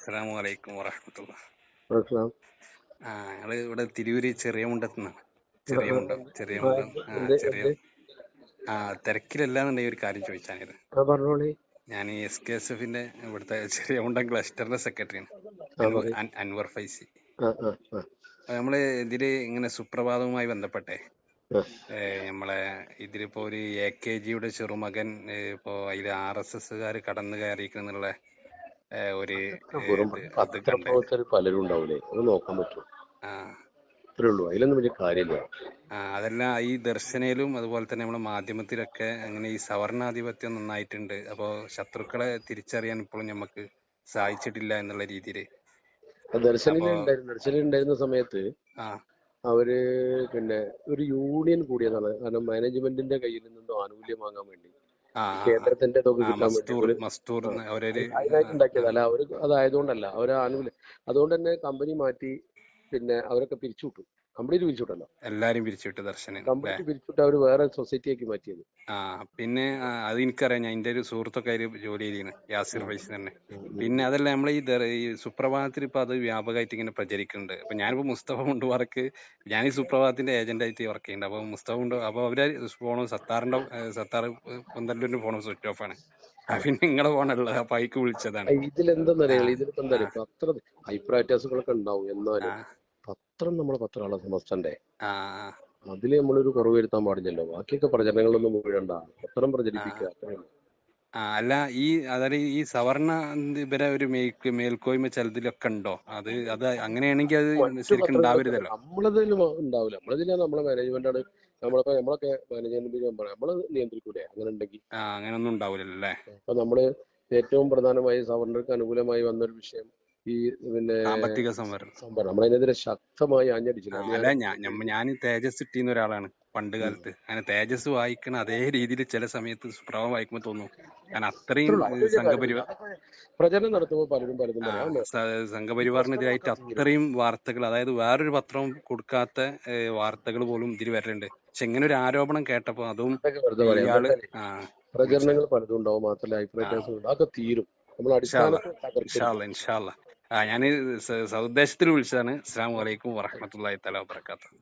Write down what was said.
അസ്സലാമു അലൈക്കും വറഹ്മത്തുള്ളാഹി. മനസ്സിലാവും. ഞങ്ങള് ഇവിടെ തിരൂര് ചെറിയ മുണ്ടത്തുനിന്നാണ്. ആ, ചെറിയ ആ, മുണ്ടം ചെറിയ ആ, മുണ്ടം എന്ത് ചെറിയ എന്ത് തിരക്കിലല്ലാന്നുണ്ടെങ്കിൽ ഒരു കാര്യം ചോദിച്ചാണിത്. പറഞ്ഞോളി. ഞാൻ ഈ SKSFന്റെ ഇവിടുത്തെ ചെറിയ മുണ്ടം ക്ലസ്റ്ററിന്റെ സെക്രട്ടറിയാണ്. പറയ്. അൻവർ ഫൈസി. ആ, ആ, ആ, നമ്മള് ഇതില് ഇങ്ങനെ സുപ്രഭാതവുമായി ബന്ധപ്പെട്ടെ ആ. നമ്മളെ ഇതിലിപ്പോ ഒരു AKGയുടെ ചെറുമകൻ ഇപ്പോ അതില് RSSകാര് കടന്നു കയറിയിരിക്കുന്നുള്ള ഒരു അതൊക്കെ വെറും ഇത് അത് കണ്ട്. പത്രപ്രവർത്തകർ പലരും ഉണ്ടാവില്ലേ, അത് നോക്കാൻ പറ്റും. ആ അത്രേ ഉള്ളൂ, അതിലൊന്നും വലിയ കാര്യമില്ല. അതല്ല, ഈ ദർശനയിലും അതുപോലെ തന്നെ നമ്മുടെ മാധ്യമത്തിലൊക്കെ അങ്ങനെ ഈ സവർണാധിപത്യം നന്നായിട്ടുണ്ട്. അപ്പോ ശത്രുക്കളെ തിരിച്ചറിയാൻ ഇപ്പോഴും നമുക്ക് സാധിച്ചിട്ടില്ല എന്നുള്ള രീതിയില്. അപ്പോ ദർശനിലുണ്ടായിരുന്ന സമയത്ത് ആ അവര് പിന്നെ ഒരു യൂണിയൻ കൂടിയതാണ്. കാരണം മാനേജ്മെന്റിന്റെ കയ്യിൽ നിന്നും ആനുകൂല്യം വാങ്ങാൻ വേണ്ടി, ആ ഈ ആ ആ കേന്ദ്രത്തിന്റെ ഇതൊക്കെ കിട്ടാൻ വേണ്ടി മസ്തൂർ ഒരു മസ്തൂർ അവരൊരു അതിനായിട്ട് ഉണ്ടാക്കിയതല്ല. അവര് അതായതുകൊണ്ടല്ല, അവര് ആനുകൂല്യം. അതുകൊണ്ട് തന്നെ കമ്പനി മാറ്റി, പിന്നെ അവരൊക്കെ പിരിച്ചുവിട്ടു. കംപ്ലീറ്റ് പിരിച്ചുവിട്ടല്ലോ. എല്ലാരും പിരിച്ചുവിട്ട് ദർശനം അല്ലേ? കംപ്ലീറ്റ് പിരിച്ചുവിട്ട് അവർ വേറെ സൊസൈറ്റിയാക്കി മാറ്റിയത്. പിന്നെ അത് എനിക്കറിയാം. ഞാൻ എൻ്റെ ഒരു സുഹൃത്തൊക്കെ അതിൽ ജോലി ചെയ്തിരുന്നു, യാസിർ ഫൈസി തന്നെ. ഉം, ഉം, പിന്നെ അതല്ല, നമ്മൾ ഈ സുപ്രഭാതത്തിൽ ഇപ്പൊ അത് വ്യാപകമായിട്ട് ഇങ്ങനെ പ്രചരിക്കുന്നുണ്ട്. അപ്പൊ ഞാനിപ്പോ മുസ്തഫ മുണ്ടുവാർക്ക്, ഞാൻ ഈ സുപ്രഭാതത്തിന്റെ ഏജന്റ് ആയിട്ട് വർക്ക് ചെയ്യുന്നുണ്ട്. അപ്പൊ മുസ്തഫ മുണ്ട് അപ്പൊ അവര് ഫോണും സത്താർ പന്തല്ലൂരിന്റെ ഫോണും സ്വിച്ച് ഓഫ് ആണ്. പിന്നെ നിങ്ങളെ ഫോണുള്ളത്, അപ്പൊ അയക്ക് വിളിച്ചതാണ്. ആ ഇതിലെന്താന്നറിയാം, ഇതിലിപ്പോ ആ പത്ര അഭിപ്രായ വ്യത്യാസങ്ങളൊക്കെ ഉണ്ടാവും. ആ എന്നാലും പത്രം നമ്മളെ പത്രമാണല്ലോ സമസ്തന്റെ. ആ അതില് നമ്മളൊരു കുറവ് വരുത്താൻ പാടില്ലല്ലോ. ബാക്കിയൊക്കെ പ്രചരണങ്ങളൊന്നും വീഴണ്ട, പത്രം ആ പ്രചരിപ്പിക്കുക, അത്രയും. അല്ല, അതായത് ഈ സവർണ ഇവരെ ഒരു മേൽക്കോയ്മ ചിലതിലൊക്കെ ഉണ്ടോ? അത് അങ്ങനെയാണെങ്കിൽ അത് മറ്റു ശരിക്കും പത്രങ്ങളൊക്കെ ഉണ്ടാവരുതല്ലോ. നമ്മളതിൽ ഉണ്ടാവില്ല. നമ്മളിതിൽ നമ്മളെ മാനേജ്മെന്റാണ്. നമ്മളൊക്കെ മാനേജ്മെന്റ് നമ്മള് നിയന്ത്രിക്കൂലേ അങ്ങനെ ഉണ്ടെങ്കിൽ. അങ്ങനൊന്നും ഉണ്ടാവില്ലല്ലോ അല്ലേ? അപ്പൊ നമ്മള് ഏറ്റവും പ്രധാനമായി സവർണർക്ക് അനുകൂലമായി വന്നൊരു വിഷയം ഈ പിന്നെ സാമ്പത്തിക സംവരണം. സംഭരണം. നമ്മളതിനെതിരെ ശക്തമായി ആഞ്ഞടിച്ചില്ല. അത് അല്ല, ഞാൻ ഞാൻ തേജസ് ഇട്ടിരുന്ന ഒരാളാണ് പണ്ട് കാലത്ത്. അങ്ങനെ തേജസ് വായിക്കണ അതേ രീതിയിൽ ചില സമയത്ത് സുപ്രഭാതം വായിക്കുമ്പോ തോന്നും. കാരണം അത്രേ അത്രയും ഉള്ളൂ, അത് വലിയ കാര്യമില്ല. സംഘപരിവാർ അതൊക്കെ പ്രചരണം നടത്തുമ്പോൾ പലരും പലതും പറയാം. ഈ സംഘപരിവാറിനെതിരായിട്ട് പ്രശ്നങ്ങളൊക്കെ തീരും. അത്രയും വാർത്തകൾ, അതായത് വേറൊരു പത്രവും കൊടുക്കാത്ത വാർത്തകൾ പോലും ഇതിൽ വരലുണ്ട്. പക്ഷെ ഇങ്ങനെ ഒരു ആരോപണം കേട്ടപ്പോ അതും അതൊക്കെ വെറുതെ പറയാം. ഇയാള് എന്താ വിളിച്ചത്. പ്രചരണങ്ങൾ പലതും ഉണ്ടാവും. മാത്രമല്ല അഭിപ്രായ വ്യത്യാസങ്ങളുണ്ട്, അതൊക്കെ തീരും. നമ്മൾ ഇൻഷാ അടിസ്ഥാനത്തെ തകർക്കരുത്. അല്ലാ. ഞാന് സതുദ്ദേശത്തിൽ വിളിച്ചതാണ്. അസ്സലാമു അലൈക്കും വറഹ്മത്തുള്ളാഹി തആല വബറകാതുഹു.